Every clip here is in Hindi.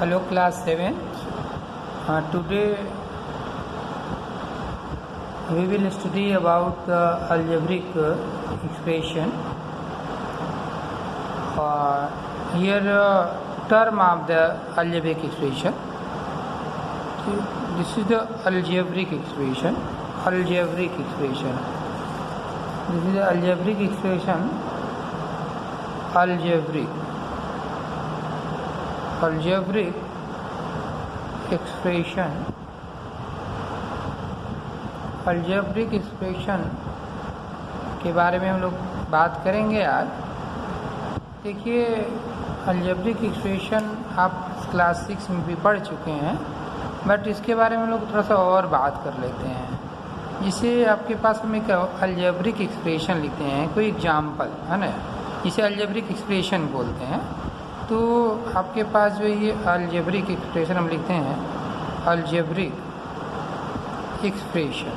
Hello class 7. Today we will study about the algebraic expression. Here term of the algebraic expression. This is the algebraic expression. Algebraic expression. This is the algebraic expression. Algebraic expression. algebraic expression के बारे में हम लोग बात करेंगे आज। देखिए, algebraic expression आप क्लास 6 में भी पढ़ चुके हैं, बट इसके बारे में हम लोग थोड़ा सा और बात कर लेते हैं। जिसे आपके पास हम एक algebraic expression लिखते हैं, कोई एग्जाम्पल है ना, जिसे algebraic expression बोलते हैं। तो आपके पास जो ये algebraic expression हम लिखते हैं, algebraic expression,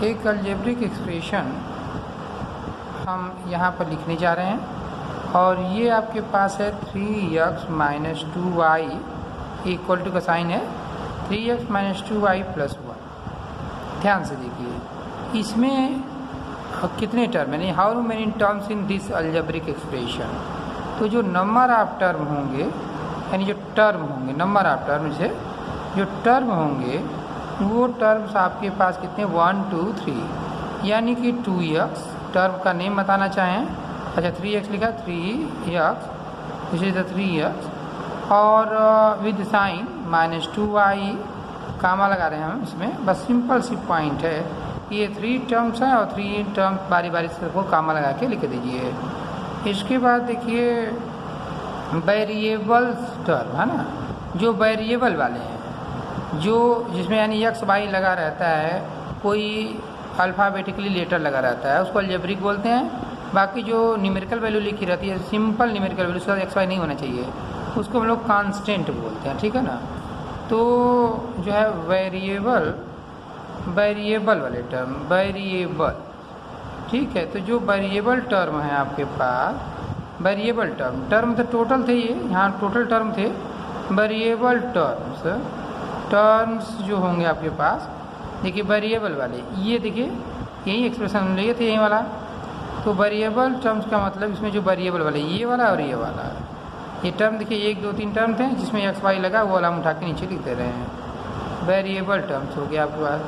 एक algebraic expression हम यहाँ पर लिखने जा रहे हैं। और ये आपके पास है 3x - 2y इक्वल टू का साइन है 3x - 2y + 1। ध्यान से देखिए, इसमें कितने टर्म है, how many terms in this algebraic expression। तो जो नंबर ऑफ टर्म होंगे, यानी जो टर्म होंगे, नंबर ऑफ टर्म से जो टर्म होंगे वो टर्म्स आपके पास कितने 1 2 3, यानी कि 2x टर्म का नेम बताना चाहें। अच्छा, 3x लिखा, 3x, this is the 3x, और विद साइन -2y कामा लगा रहे हैं हम इसमें। बस सिंपल सी पॉइंट है, ये 3 टर्म्स हैं और 3 टर्म्स बारी बारी से को कामा लगा के लिख दीजिए। इसके बाद देखिए वेरिएबल्स टर्म है ना, जो वेरिएबल वाले हैं, जो जिसमें यानी x y लगा रहता है, कोई अल्फ़ाबेटिकली लेटर लगा रहता है, उसको अलजेब्रिक बोलते हैं। बाकी जो न्यूमेरिकल वैल्यू लिखी रहती है, सिंपल न्यूमेरिकल वैल्यू, उसका x y नहीं होना चाहिए, उसको हम लोग कांस्टेंट बोलते हैं, ठीक है ना। तो जो है वेरिएबल वाले टर्म, वेरिएबल, ठीक है। तो जो वेरिएबल टर्म है आपके पास, वेरिएबल टर्म तो टोटल थे, ये यहाँ टोटल टर्म थे। वेरिएबल टर्म्स जो होंगे आपके पास, देखिए वेरिएबल वाले, ये देखिए यही एक्सप्रेशन लिए थे, यही वाला। तो वेरिएबल टर्म्स का मतलब इसमें जो वेरिएबल वाले, ये वाला और ये वाला, ये टर्म देखिए 1 2 3 टर्म थे जिसमें x y लगा, वो वाला हम उठा के नीचे लिख दे रहे हैं। वेरिएबल टर्म्स हो गया आपके पास।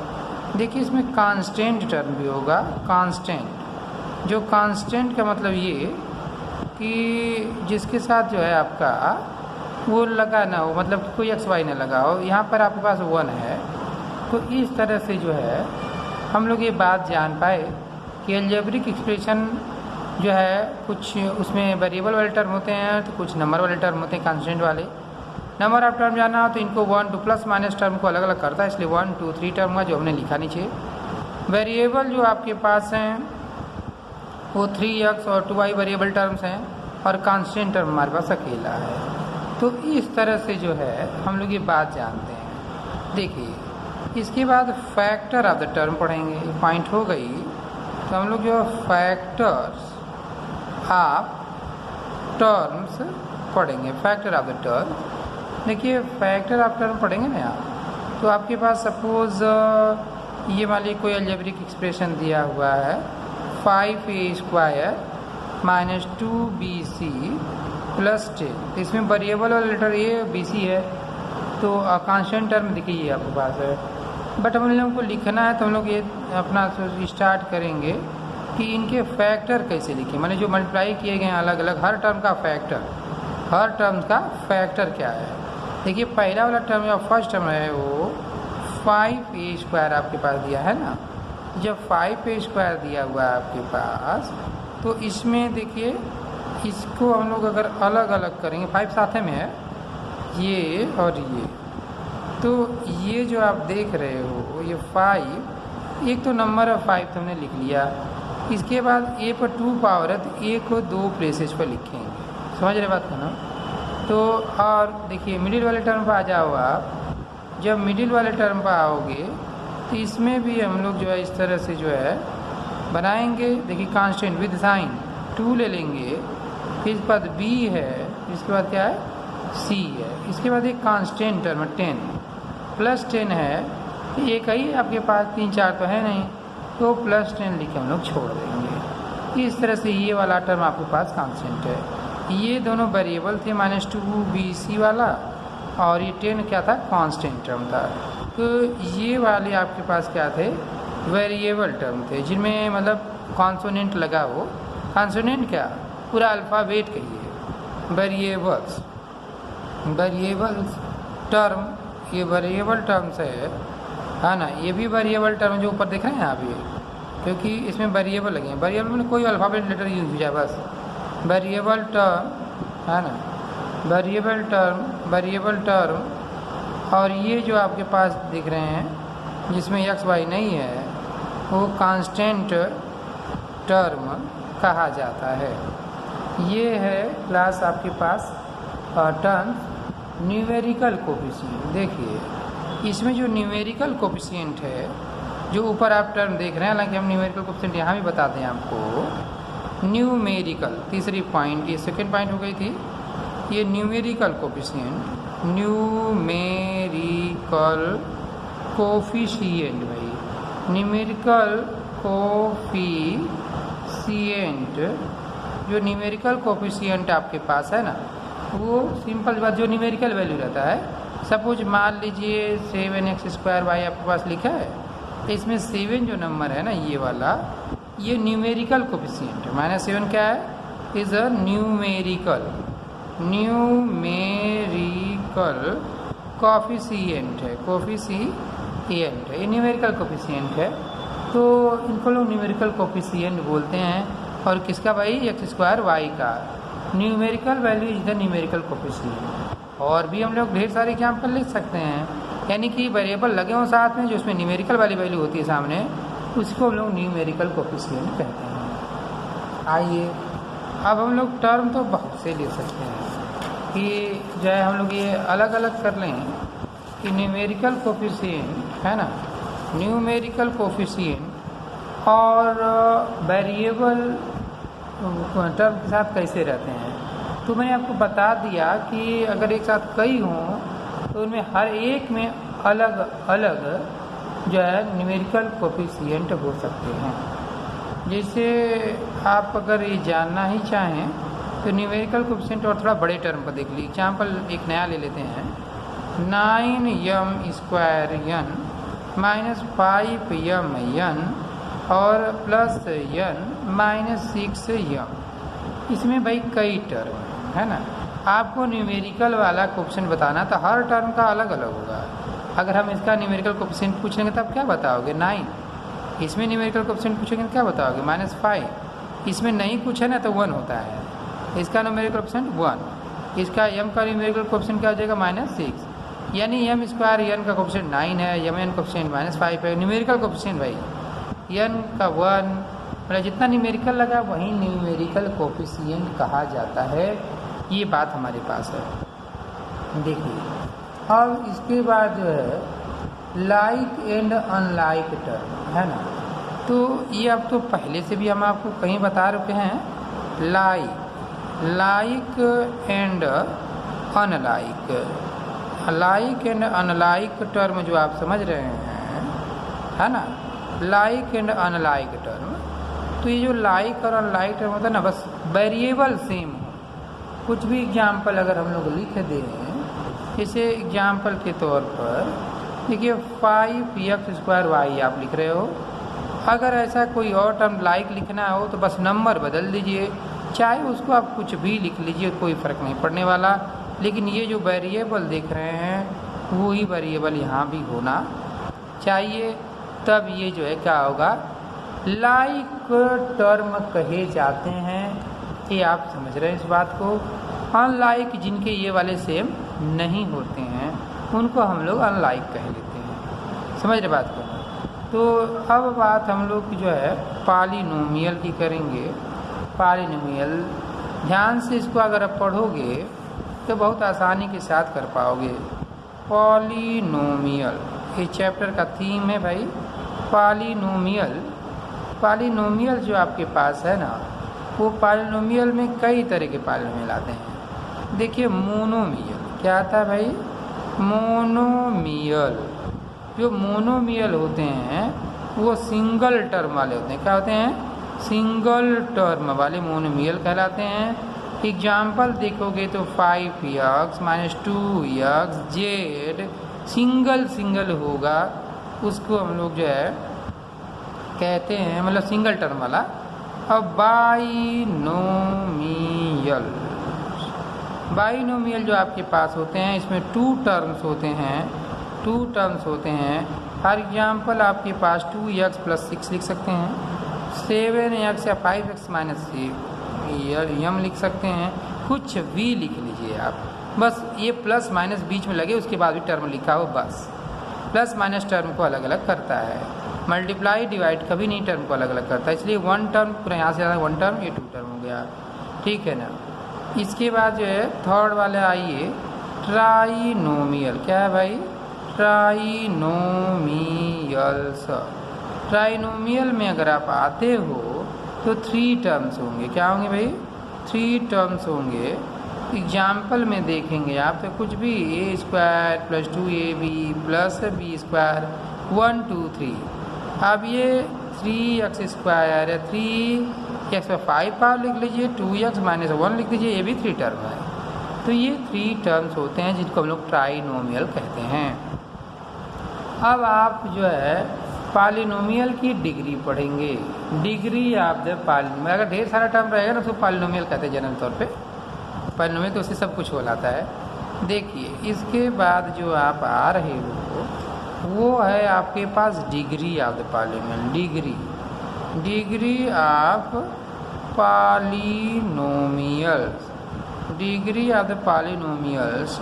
देखिए इसमें कांस्टेंट टर्म भी होगा, कांस्टेंट। जो कांस्टेंट का मतलब ये कि जिसके साथ जो है आपका वो लगा ना हो, मतलब कोई x y ना लगा हो। यहाँ पर आपके पास 1 है। तो इस तरह से जो है हम लोग ये बात जान पाए कि अलजेब्रिक एक्सप्रेशन जो है, कुछ उसमें वेरिएबल वाले टर्म होते हैं, तो कुछ नंबर वाले टर्म होते हैं, कांस्टेंट वाले। नंबर ऑफ टर्म जाना हो तो इनको 1 2 प्लस माइनस टर्म को अलग अलग करता है, इसलिए 1 2 3 टर्म का जो हमने लिखा नीचे। वेरिएबल जो आपके पास हैं वो 3x और 2y वेरिएबल टर्म्स हैं, और कांस्टेंट टर्म हमारे पास अकेला है। तो इस तरह से जो है हम लोग ये बात जानते हैं। देखिए इसके बाद फैक्टर ऑफ द टर्म पढ़ेंगे, पॉइंट हो गई। तो हम लोग जो फैक्टर्स ऑफ टर्म्स पढ़ेंगे, फैक्टर ऑफ द टर्म। देखिए फैक्टर ऑफ टर्म पढ़ेंगे ना आप, तो आपके पास सपोज ये मान लीजिए कोई अलजेब्रिक एक्सप्रेशन दिया हुआ है 5a² - 2bc + 10। तो इसमें वेरिएबल वाला लेटर ए bc है, तो कांस्टेंट टर्म देखिए ये आपके पास है। बट हम लोगों को लिखना है, तो हम लोग ये अपना स्टार्ट करेंगे कि इनके फैक्टर कैसे लिखें, माने जो मल्टीप्लाई किए गए हैं अलग अलग, हर टर्म का फैक्टर, हर टर्म का फैक्टर क्या है। देखिए पहला वाला टर्म या फर्स्ट टर्म है वो 5a² आपके पास दिया है ना। जब 5a² दिया हुआ है आपके पास, तो इसमें देखिए इसको हम लोग अगर अलग अलग करेंगे, 5 साथ में है, ये और ये, तो ये जो आप देख रहे हो ये 5, एक तो नंबर ऑफ 5 तो हमने लिख लिया। इसके बाद a पर 2 पावर है, तो a को 2 प्लेसेस पर लिखेंगे, समझ रहे बात है ना। तो और देखिए मिडिल वाले टर्म पर आ जाओ आप। जब मिडिल वाले टर्म पर आओगे तो इसमें भी हम लोग जो है इस तरह से जो है बनाएंगे। देखिए कांस्टेंट विद साइन 2 ले लेंगे, फिर इसके बाद b है, इसके बाद क्या है सी है। इसके बाद एक कांस्टेंट टर्म 10 प्लस 10 है, एक ही आपके पास 3 4 तो है नहीं, तो प्लस 10 लिख के हम लोग छोड़ देंगे। इस तरह से ये वाला टर्म आपके पास कांस्टेंट है। ये दोनों वेरिएबल थे, -2bc वाला, और ये 10 क्या था, कांस्टेंट टर्म था। तो ये वाले आपके पास क्या थे, वेरिएबल टर्म थे, जिनमें मतलब कॉन्सोनेंट लगा हो। कॉन्सोनेंट क्या, पूरा अल्फ़ाबेट कहिए, वेरिएबल्स टर्म, ये वेरिएबल टर्म्स है ना। ये भी वेरिएबल टर्म जो ऊपर देख रहे हैं आप, ये क्योंकि इसमें वेरिएबल लगे हैं। वेरिएबल में कोई अल्फ़ाबेट लेटर यूज हो जाए बस, वेरिएबल टर्म है ना, वेरिएबल टर्म। और ये जो आपके पास दिख रहे हैं जिसमें x y नहीं है, वो कांस्टेंट टर्म कहा जाता है। ये है क्लास आपके पास टर्म्स न्यूमेरिकल कोफिशिएंट। देखिए इसमें जो न्यूमेरिकल कोफिशिएंट है, जो ऊपर आप टर्म देख रहे हैं, हालांकि हम न्यूमेरिकल कोफिशिएंट यहाँ भी बताते हैं आपको। न्यूमेरिकल तीसरी पॉइंट, ये सेकेंड पॉइंट हो गई थी। ये न्यूमेरिकल कोफिशिएंट, न्यूमेरिकल कोफिशिएंट भाई, न्यूमेरिकल कोफिशिएंट, जो न्यूमेरिकल कोफिशिएंट आपके पास है ना, वो सिंपल बात, जो न्यूमेरिकल वैल्यू रहता है। सपोज मान लीजिए 7x² आपके पास लिखा है, इसमें 7 जो नंबर है ना, ये वाला, ये न्यूमेरिकल कोफिशिएंट है। -7 क्या है, इज़ अ न्यूमेरिकल कोफिशिएंट है, ये न्यूमेरिकल कोफिशिएंट है। तो इनको लोग न्यूमेरिकल कोफिशिएंट बोलते हैं। और किसका भाई, x² का numerical value is the numerical coefficient. और भी हम लोग ढेर सारे एग्जाम्पल लिख सकते हैं, यानी कि वेरिएबल लगे हों साथ में, जो उसमें न्यूमेरिकल वाली वैल्यू होती है सामने, उसको हम लोग न्यूमेरिकल कोफिशिएंट कहते हैं। आइए अब हम लोग टर्म तो बहुत से ले सकते हैं कि जो है हम लोग ये अलग अलग कर लें कि न्यूमेरिकल कोफिशिएंट है ना, न्यूमेरिकल कोफिशिएंट और वेरिएबल टर्म के साथ कैसे रहते हैं। तो मैंने आपको बता दिया कि अगर एक साथ कई हों तो उनमें हर एक में अलग अलग जो है न्यूमेरिकल कोफिशिएंट हो सकते हैं। जैसे आप अगर ये जानना ही चाहें तो न्यूमेरिकल कोफिशिएंट और थोड़ा बड़े टर्म पर देख लीजिए। एग्जाम्पल एक नया ले लेते हैं, 9m² -5m और प्लस n -6m। इसमें भाई कई टर्म है ना। आपको न्यूमेरिकल वाला कोफिशिएंट बताना तो हर टर्म का अलग अलग होगा। अगर हम इसका न्यूमेरिकल कोफिशिएंट पूछेंगे तब क्या बताओगे, 9। इसमें न्यूमेरिकल कोफिशिएंट पूछेंगे तो क्या बताओगे, -5। इसमें नहीं कुछ है ना तो 1 होता है, इसका न्यूमेरिकल कोफिशिएंट 1। इसका m का न्यूमेरिकल कोफिशिएंट क्या हो जाएगा, -6। यानी m² n का कोफिशिएंट 9 है, mn कोफिशिएंट -5 है। न्यूमेरिकल कोफिशिएंट भाई n का 1, मतलब जितना न्यूमेरिकल लगा वही न्यूमेरिकल कोफिशिएंट कहा जाता है। ये बात हमारे पास है। देखिए अब इसके बाद जो है लाइक एंड अनलाइक टर्म है ना। तो ये अब तो पहले से भी हम आपको कहीं बता रखे हैं, like and unlike. Like and unlike term जो आप समझ रहे हैं है ना, लाइक एंड अनलाइक टर्म। तो ये जो लाइक और अनलाइक टर्म होता है ना, बस वेरिएबल सेम हो। कुछ भी एग्जाम्पल अगर हम लोग लिख दें, जैसे एग्जाम्पल के तौर पर देखिए 5x² आप लिख रहे हो। अगर ऐसा कोई और टर्म लाइक लिखना हो तो बस नंबर बदल दीजिए, चाहे उसको आप कुछ भी लिख लीजिए, कोई फ़र्क नहीं पड़ने वाला। लेकिन ये जो वेरिएबल देख रहे हैं वही वेरिएबल यहाँ भी होना चाहिए, तब ये जो है क्या होगा, लाइक टर्म कहे जाते हैं। ये आप समझ रहे हैं इस बात को। अनलाइक जिनके ये वाले सेम नहीं होते हैं उनको हम लोग अनलाइक कह लेते हैं। समझ रहे बात को। तो अब बात हम लोग जो है पॉलिनोमियल की करेंगे। पॉलिनोमियल ध्यान से इसको अगर आप पढ़ोगे तो बहुत आसानी के साथ कर पाओगे। पॉलिनोमियल ये चैप्टर का थीम है भाई, पॉलिनोमियल। पॉलिनोमियल जो आपके पास है ना, वो पॉलिनोमियल में कई तरह के पॉलिनोमियल आते हैं। देखिए मोनोमियल, क्या आता है भाई, मोनोमियल। जो मोनोमियल होते हैं वो सिंगल टर्म वाले होते हैं। क्या होते हैं, सिंगल टर्म वाले मोनोमियल कहलाते हैं। एग्जाम्पल देखोगे तो 5x - 2x z single single होगा, उसको हम लोग जो है कहते हैं, मतलब सिंगल टर्म वाला। अब बाइनोमियल, बाइनोमियल जो आपके पास होते हैं इसमें 2 टर्म्स होते हैं, 2 टर्म्स होते हैं। फॉर एग्जाम्पल आपके पास 2x + 6 लिख सकते हैं, 7x या 5x - यम लिख सकते हैं, कुछ भी लिख लीजिए आप, बस ये प्लस माइनस बीच में लगे, उसके बाद भी टर्म लिखा हो बस। प्लस माइनस टर्म को अलग अलग करता है, मल्टीप्लाई डिवाइड कभी नहीं टर्म को अलग अलग करता है। इसलिए 1 टर्म पूरा यहाँ से ज़्यादा 1 टर्म, ये 2 टर्म हो गया, ठीक है ना। इसके बाद जो है थर्ड वाले आइए ट्राइनोमियल। क्या है भाई, ट्राइनोमियल्स। ट्राइनोमियल में अगर आप आते हो तो 3 टर्म्स होंगे। क्या होंगे भाई, 3 टर्म्स होंगे। एग्जाम्पल में देखेंगे आप तो कुछ भी a² + 2ab + b², 1 2 3। अब ये 3x² है, 3x/5 पावर लिख लीजिए, 2x - 1 लिख लीजिए, ये भी 3 टर्म है। तो ये 3 टर्म्स होते हैं जिनको हम लोग ट्राइनोमियल कहते हैं। अब आप जो है पॉलिनोमियल की डिग्री पढ़ेंगे। डिग्री ऑफ द पॉलिनोमियल, अगर ढेर सारा टर्म रहेगा ना तो पॉलिनोमियल कहते हैं जनरल तौर पे। पॉलिनोमियल तो उससे सब कुछ हो जाता है। देखिए इसके बाद जो आप आ रहे हो वो है आपके पास degree of the polynomial. Degree of polynomials, degree of the polynomials.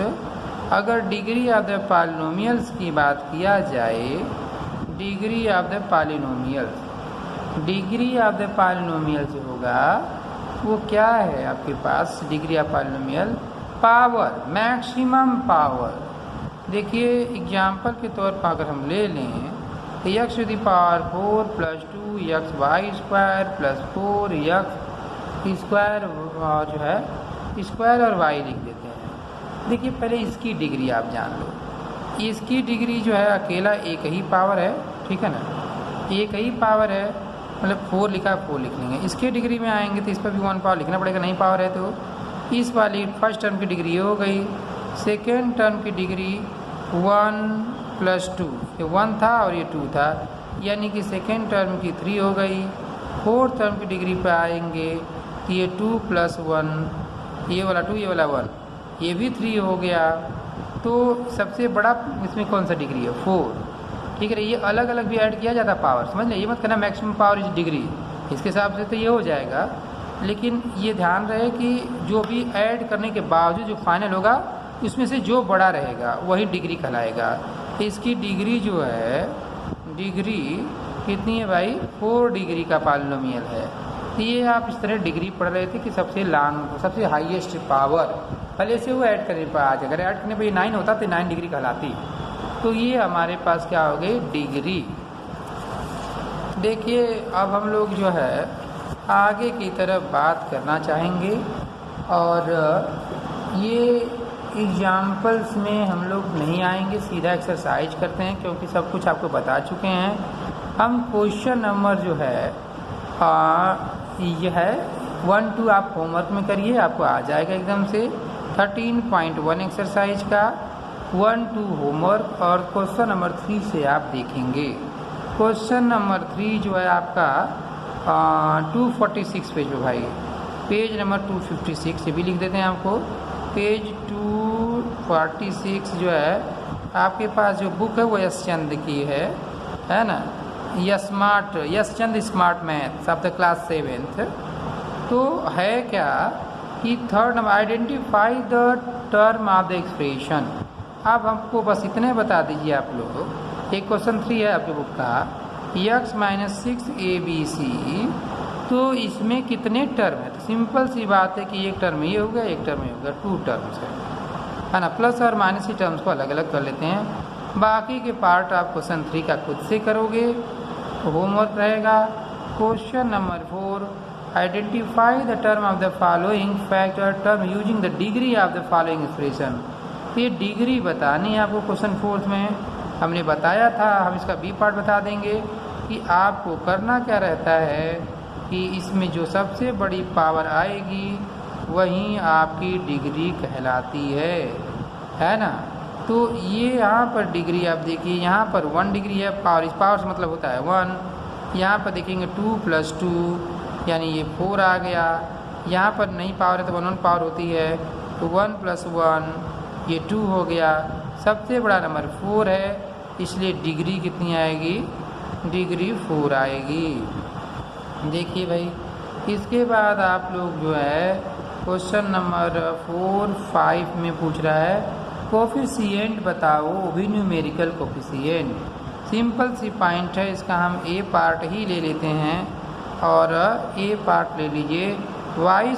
अगर डिग्री ऑफ द पॉलिनोमियल्स की बात किया जाए, degree of the polynomials, degree of the polynomial जो होगा वो क्या है आपके पास, degree of polynomial power, maximum power. देखिए एग्जाम्पल के तौर पर अगर हम ले लें तो x⁴ + 2xy² + 4x² और जो है स्क्वायर और y लिख देते हैं। देखिए पहले इसकी डिग्री आप जान लो। इसकी डिग्री जो है अकेला एक ही पावर है, ठीक है ना, एक ही पावर है, मतलब 4 लिखा 4 लिख लेंगे। इसके डिग्री में आएंगे तो इस पर भी 1 पावर लिखना पड़ेगा, नहीं पावर है तो। इस वाली फर्स्ट टर्म की डिग्री हो गई, सेकेंड टर्म की डिग्री 1 + 2, ये 1 था और ये 2 था, यानी कि सेकेंड टर्म की 3 हो गई। फोर्थ टर्म की डिग्री पे आएंगे तो ये 2 + 1, ये वाला 2 ये वाला 1, ये भी 3 हो गया। तो सबसे बड़ा इसमें कौन सा डिग्री है, 4, ठीक है। ये अलग अलग भी ऐड किया जाता पावर, समझ लें, ये मत करना मैक्सिमम पावर इज डिग्री, इसके हिसाब से तो ये हो जाएगा। लेकिन ये ध्यान रहे कि जो भी ऐड करने के बावजूद जो फाइनल होगा उसमें से जो बड़ा रहेगा वही डिग्री कहलाएगा। इसकी डिग्री जो है, डिग्री कितनी है भाई, 4 डिग्री का पॉलिनोमियल है। तो ये आप इस तरह डिग्री पढ़ रहे थे कि सबसे लॉन्ग, सबसे हाईएस्ट पावर, पहले से वो ऐड करने पर आज अगर ऐड करने पर 9 होता तो 9 डिग्री कहलाती। तो ये हमारे पास क्या हो गई, डिग्री। देखिए अब हम लोग जो है आगे की तरफ बात करना चाहेंगे और ये एग्जाम्पल्स में हम लोग नहीं आएंगे, सीधा एक्सरसाइज करते हैं क्योंकि सब कुछ आपको बता चुके हैं। हम क्वेश्चन नंबर जो है यह है 1 2 आप होमवर्क में करिए, आपको आ जाएगा एकदम से। 13.1 एक्सरसाइज का 1 2 होमवर्क और क्वेश्चन नंबर 3 से आप देखेंगे। क्वेश्चन नंबर 3 जो है आपका 246 पेज पे भाई, पेज नंबर 256, ये भी लिख देते हैं आपको। पेज 246 जो है आपके पास जो बुक है वो यशचंद की है ना, Yashchand smart maths of the class 7th। तो है क्या कि third number identify the term of the expression. अब हमको बस इतने बता दीजिए आप लोग। एक क्वेश्चन 3 है आपकी बुक का, x - 6abc, तो इसमें कितने टर्म है। तो सिंपल सी बात है कि एक टर्म ये हो गया, एक टर्म ये हो गया, 2 टर्म्स है ना। प्लस और माइनस की टर्म्स को अलग अलग कर लेते हैं। बाकी के पार्ट आप क्वेश्चन 3 का खुद से करोगे, होमवर्क रहेगा। Question number 4 identify the term of the following factor term using the degree of the following expression. तो ये डिग्री बतानी है आपको। क्वेश्चन 4 में हमने बताया था, हम इसका बी पार्ट बता देंगे कि आपको करना क्या रहता है कि इसमें जो सबसे बड़ी पावर आएगी वही आपकी डिग्री कहलाती है ना। तो ये यहाँ पर डिग्री आप देखिए, यहाँ पर 1 डिग्री है पावर, इस पावर से मतलब होता है 1। यहाँ पर देखेंगे 2 + 2 यानी ये 4 आ गया। यहाँ पर नहीं पावर है तो 1 पावर होती है, तो 1 + 1 ये 2 हो गया। सबसे बड़ा नंबर 4 है, इसलिए डिग्री कितनी आएगी, डिग्री 4 आएगी। देखिए भाई, इसके बाद आप लोग जो है क्वेश्चन नंबर 4, 5 में पूछ रहा है कोफिशिएंट बताओ, वो भी न्यूमेरिकल कोफिशिएंट। सिंपल सी पॉइंट है, इसका हम ए पार्ट ही ले लेते हैं और ए पार्ट ले लीजिए। y² -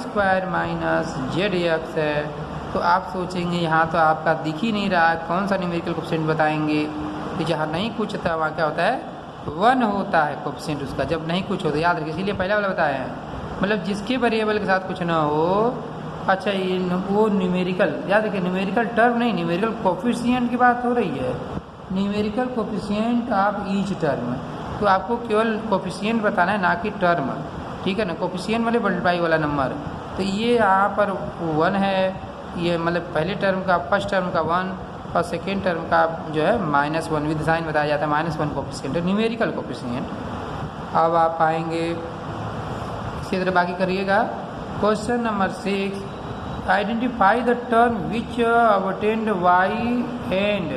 zx है, तो आप सोचेंगे यहाँ तो आपका दिख ही नहीं रहा, कौन सा न्यूमेरिकल कोफिशिएंट बताएंगे। तो जहाँ नहीं कुछ होता वहाँ क्या होता है, 1 होता है कोफिशिएंट उसका, जब नहीं कुछ होता। याद रखिए, इसीलिए पहला वाला बताया है, मतलब जिसके वेरिएबल के साथ कुछ ना हो। अच्छा, ये वो न्यूमेरिकल, याद रखिए न्यूमेरिकल टर्म नहीं, न्यूमेरिकल कोफिशिएंट की बात हो रही है। Numerical coefficient of each term, तो आपको केवल कोफिशिएंट बताना है, ना कि टर्म, ठीक है ना। कोफिशिएंट वाले मल्टीप्लाई वाला नंबर, तो ये यहाँ पर 1 है, ये मतलब पहले टर्म का, फर्स्ट टर्म का 1 और सेकेंड टर्म का जो है -1 विद साइन बताया जाता है, -1 कोफिशिएंट, न्यूमेरिकल कोफिशिएंट। अब आप आएंगे इसी तरह बाकी करिएगा। Question number 6, identify the term which obtained y and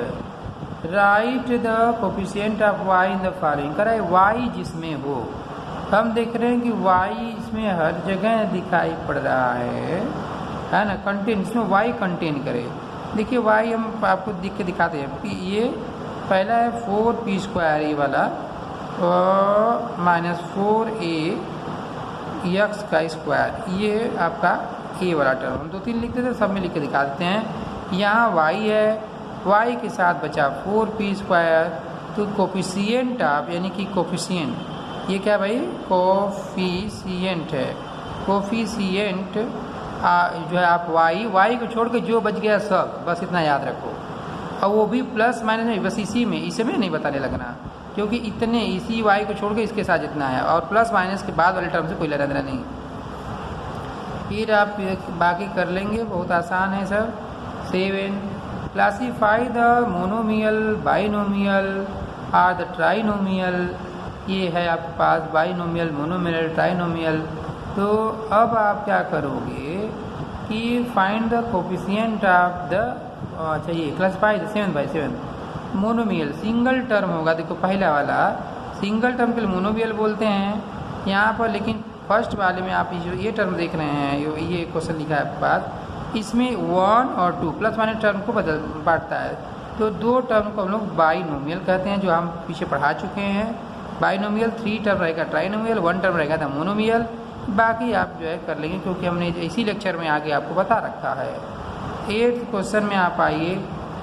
right the coefficient of y in the following. करा है y जिसमें हो, हम देख रहे हैं कि y इसमें हर जगह दिखाई पड़ रहा है ना। कंटेन, इसमें y कंटेन करे। देखिए y हम आपको दिख के दिखाते हैं कि ये पहला है 4p² ये वाला और -4a(x²), ये आपका ए वाला टर्म। हम 2-3 लिखते थे, सब में लिख के दिखा देते हैं। यहाँ y है, y के साथ बचा 4p², तो कोफिशिएंट आप यानी कि कोफिशिएंट, ये क्या भाई, कोफिशिएंट है। कोफिशिएंट जो है आप y को छोड़ के जो बच गया सब, बस इतना याद रखो। और वो भी प्लस माइनस नहीं, बस इसी में, इसमें नहीं बताने लगना, क्योंकि इतने इसी y को छोड़ के इसके साथ जितना है, और प्लस माइनस के बाद वाले टर्म से कोई लेना देना नहीं। फिर आप बाकी कर लेंगे, बहुत आसान है सब। 7, क्लासीफाई द मोनोमियल, बाइनोमियल और द ट्राइनोमियल। ये है आपके पास बाइनोमियल, मोनोमियल, ट्राइनोमियल। तो अब आप क्या करोगे कि find the coefficient of the, अच्छा ये classify the 7/7 monomial, single term होगा। देखो पहला वाला सिंगल टर्म के लिए मोनोमियल बोलते हैं यहाँ पर, लेकिन फर्स्ट वाले में आप जो ये टर्म देख रहे हैं, ये क्वेश्चन लिखा है आपके पास, इसमें 1 और 2 प्लस माइनस टर्म को बांटता है। तो 2 टर्म को हम लोग बाइनोमियल कहते हैं, जो हम पीछे पढ़ा चुके हैं। बाइनोमियल 3 टर्म रहेगा ट्राइनोमियल, 1 टर्म रहेगा था मोनोमियल। बाकी आप जो है कर लेंगे, क्योंकि हमने इसी लेक्चर में आगे आपको बता रखा है। 8th क्वेश्चन में आप आइए,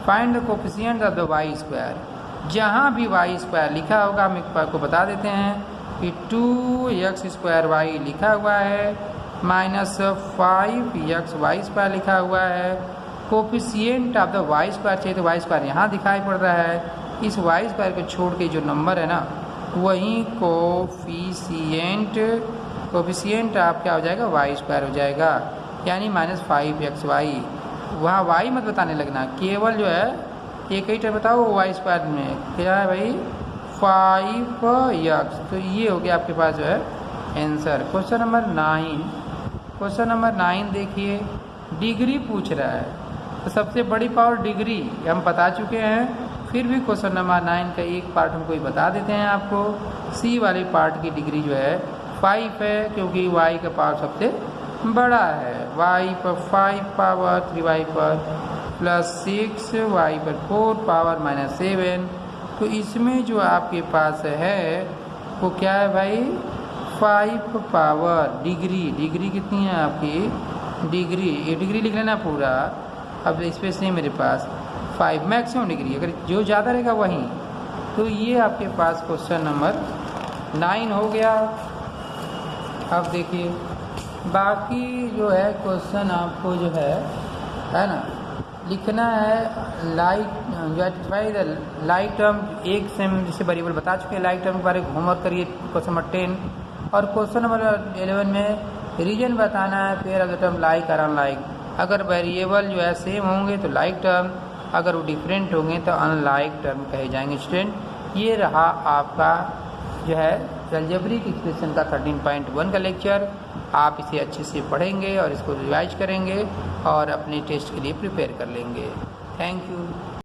find the coefficient of the y²। जहाँ भी y² लिखा होगा हम आपको बता देते हैं कि 2x² लिखा हुआ है, -5xy² लिखा हुआ है। कोफिशिएंट ऑफ द y² चाहिए तो y² यहाँ दिखाई पड़ रहा है। इस y² को छोड़ के जो नंबर है ना, वही कोफिशिएंट आप क्या हो जाएगा, y² हो जाएगा, यानी -5xy। वहाँ y मत बताने लगना, केवल जो है एक ही टर्म बताओ y² में क्या है भाई, 5x। तो ये हो गया आपके पास जो है आंसर। क्वेश्चन नंबर 9 देखिए, डिग्री पूछ रहा है, तो सबसे बड़ी पावर डिग्री हम बता चुके हैं। फिर भी क्वेश्चन नंबर 9 का एक पार्ट हम कोई बता देते हैं आपको। सी वाले पार्ट की डिग्री जो है 5 है, क्योंकि y का पावर सबसे बड़ा है। y पर 5 पावर 3y पर +6, y पर 4 पावर -7। तो इसमें जो आपके पास है वो क्या है भाई, 5 पावर डिग्री कितनी है आपकी, डिग्री, ये डिग्री लिख लेना पूरा। अब स्पेस नहीं मेरे पास, 5 मैक्सिमम डिग्री, अगर जो ज़्यादा रहेगा वही। तो ये आपके पास क्वेश्चन नंबर 9 हो गया। अब देखिए बाकी जो है क्वेश्चन आपको जो है ना, लिखना है लाइक जो आइडेंटिफाई द लाइक टर्म। एक से हम जैसे वेरिएबल बता चुके हैं लाइक टर्म के बारे में, होमवर्क करिए क्वेश्चन नंबर 10। और क्वेश्चन नंबर 11 में रीजन बताना है pair of the term like और अनलाइक। अगर वेरिएबल जो है सेम होंगे तो लाइक टर्म, अगर वो डिफरेंट होंगे तो अनलाइक टर्म कहे जाएंगे। स्टूडेंट ये रहा आपका जो है अलजेब्रिक एक्सप्रेशन का 13.1 का लेक्चर। आप इसे अच्छे से पढ़ेंगे और इसको रिवाइज करेंगे और अपने टेस्ट के लिए प्रिपेयर कर लेंगे। Thank you.